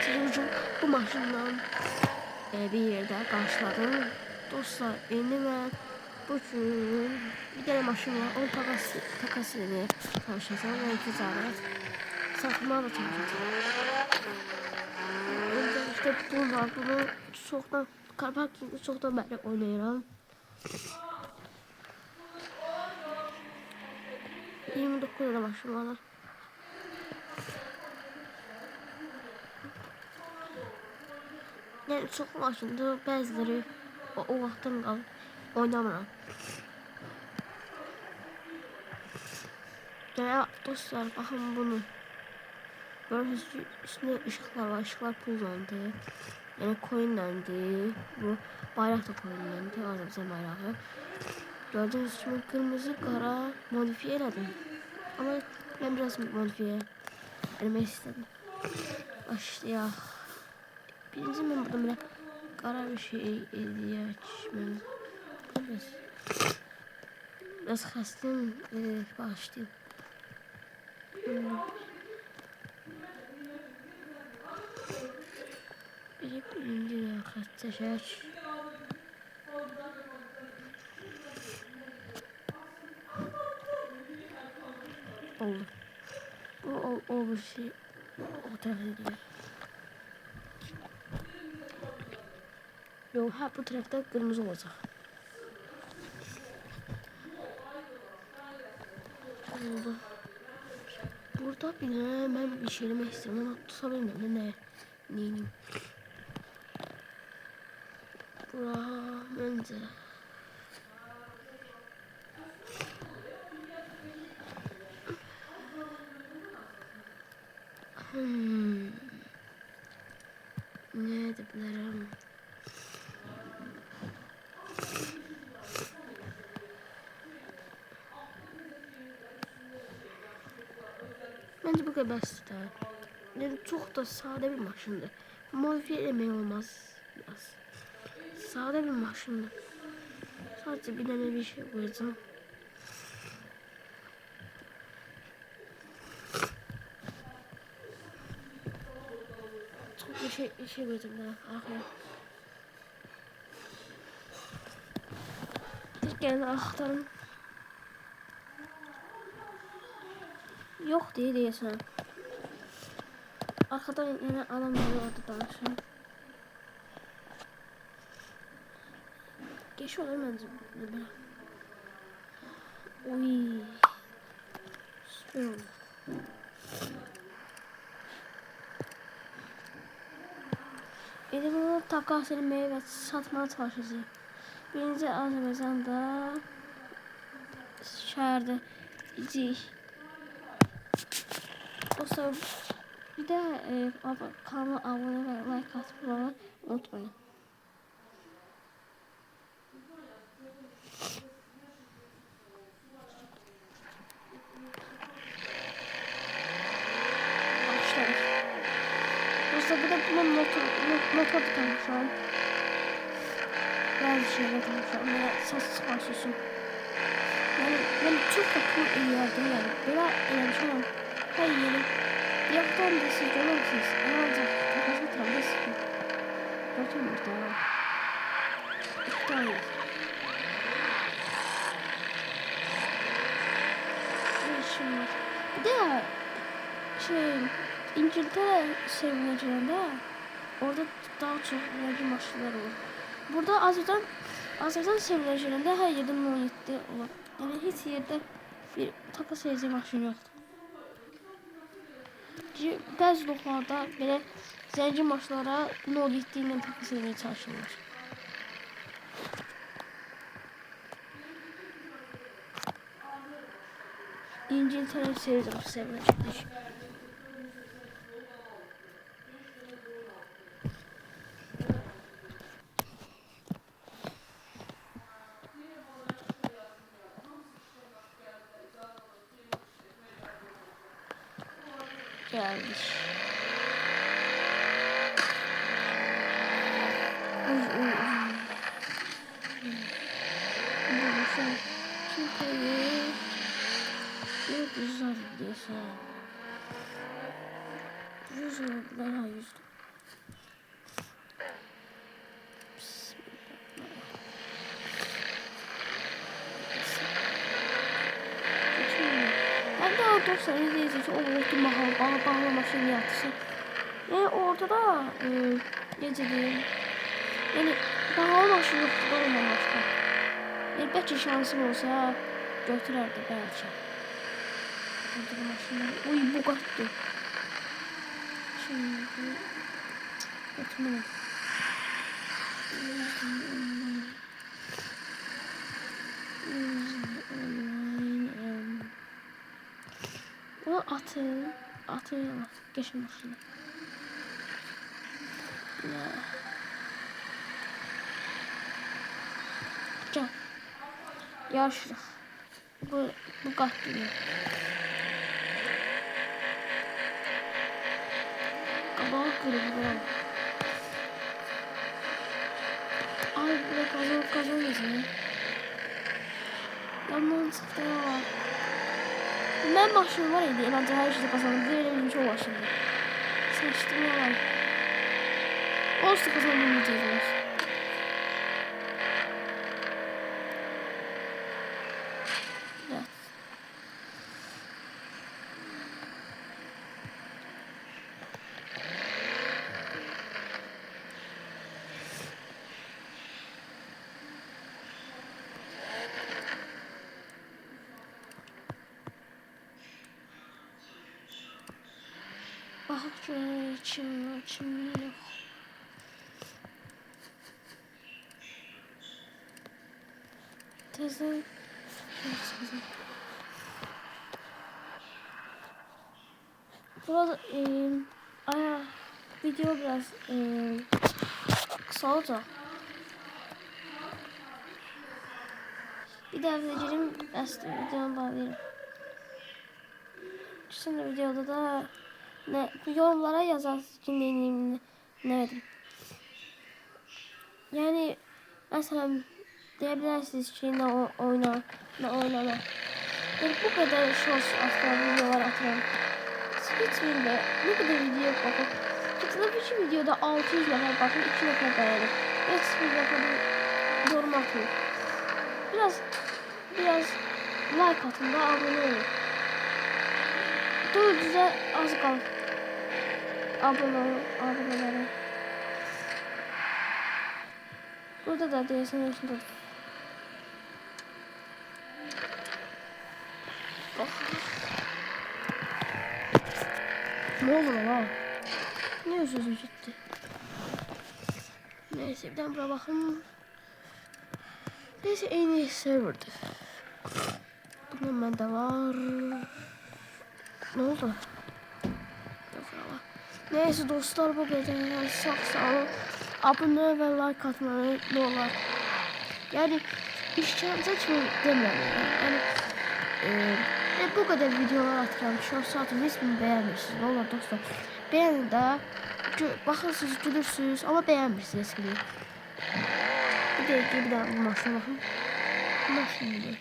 Yaratıcı bu maşından bir yerde karşıladım. Dostlar, beni ve bu gün bir tane maşın var. Onun takasını çalışacağım ve ticaret satmaya da çalışacağım. Öncelikle bu var. Bunu çoktan car parkingde çoktan beri oynayıram. 29 tane maşın var. Yani çok maşındır, bəziləri o vaxtdan qalıb oynamıram. Ya dostlar, bakın bunu. Görürsünüz ki üstünde ışıklar var, ışıklar pullandı. Yani coinlendi. Bu bayrak da coinlendi, Azərbaycan bayrağı. Gördüğünüz gibi kırmızı, qara modifiye elədim. Ama ben biraz modifiye eləmək istedim. Başlayaq. Birinci ben burada belə qara bir şey eləyək. Mən biraz xəstəm, başlayayım. Birinci xətt çəkək. Oldu. O bir şey o tərəfə gedir. Yok, bu tarafta kırmızı olacak. Oldu. Burada bile ben bir şey demek istiyorum ama tutabilmem ne neyim. Bura bence. Ne edebilirim? Bence bu kadar basit. Yani çok da sade bir maşındır. Modifiye etmeyi olmaz biraz. Sade bir maşındır. Sadece bir tane bir şey koyacağım. Çok bir şey koyacağım daha arkaya. Gelin aktarım. Yok diye diyorsun. Arkadan yine adam orada danışın. Geç olur bence böyle. Oy. Süper oldu. Bunu takas etmeye ve satmaya çalışacağım. Birinci Azerbaycan'da şehirde icik. O sonra bir de kanala abone ve like atmayı unutmayın. Dostlar, bir de buna nota tutalım. Bazı şeyler tanışalım. Ses çıkarsın. Yani çok da cool yerde yani. Böyle bir şey var. Hayır yani. Bir yaktan da siz görürsünüz. Ancak takası tanışsın. Bakın burada. İptal et. Şimdi. Bir de İngiltere sevmeyeceğinde orada daha çok enerji maşınları olur. Burada Azerbaycan sevmeyeceğinde her yerde 17 olur. Yani hiç yerde bir takas edici maşın yoktur. Bəzi loklarda belə zənci maşınlara 17 ilə takas etməyə çalışırlar. İngiltere sevmeyecektir. Geldik. Türkiye'yi ne güzel diyorsa 100 veya 100. görürseniz diyeceksiniz o oldu bağlı maşın yatısı. Yani orada da necə deyim, yani bağlı maşın yoktu da ondan başqa. Yani belki şansım olsa götürərdi belki. Burada maşınlar, uy bu qattı. Şimdi götürməyəm. O atın geçin maşını. Gel. Yarışırıq. Bu qattı. Qabağı qırılır. Ay burada kazanırız. Yandan çıxdı ya. Mən maşın var idi, məncə hər şeyi kazandım. Benim çok başladı. Seçtim ya var. Olsa kazanamayacağız. Evet. Bak şöyle içim yok. Tezden burada video biraz kısa olacak. Bir daha videomu videomu bağlayayım. Şimdi videoda da yorumlara yazarsınız ki ne dedim. Yani mesela diyebilirsiniz ki ne oyna. Yani bu kadar shorts asla videolar atıyorum. Hiç bilmiyorum. Ne kadar video bakın. Kitapta bir videoda 600 nefer bakın, 2 nefer beğenir. Hiç bir nefer yorum atıyor. Biraz like atın da abone olun. 400'e az kal. Abonelere. Burada da değilsin yaşında. Ne oldu lan? Ne sözü gitti? Neyse bir tane buraya bakın. Neyse en iyi serverdi. Bunun bende var. Ne oldu? Neyse dostlar bu kadar. Sağ olun. Abone ve like atmayı ne olur. Yani işkence için demiyorum. Yani bu kadar videolar atıyorum. Şu saatimi hiç mi beğenmirsiniz? Ne olur dostlar. Beğenin de. Bakırsınız, gülürsünüz ama beğenmirsiniz gibi. Bir daha bu maşına bakın. Maşın gibi.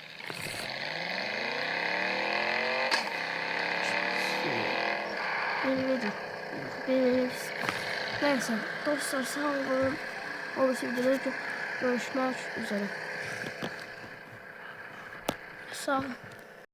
Neyse dostlar sağ olun. Olursa videoda görüşmek üzere. Sağ olun.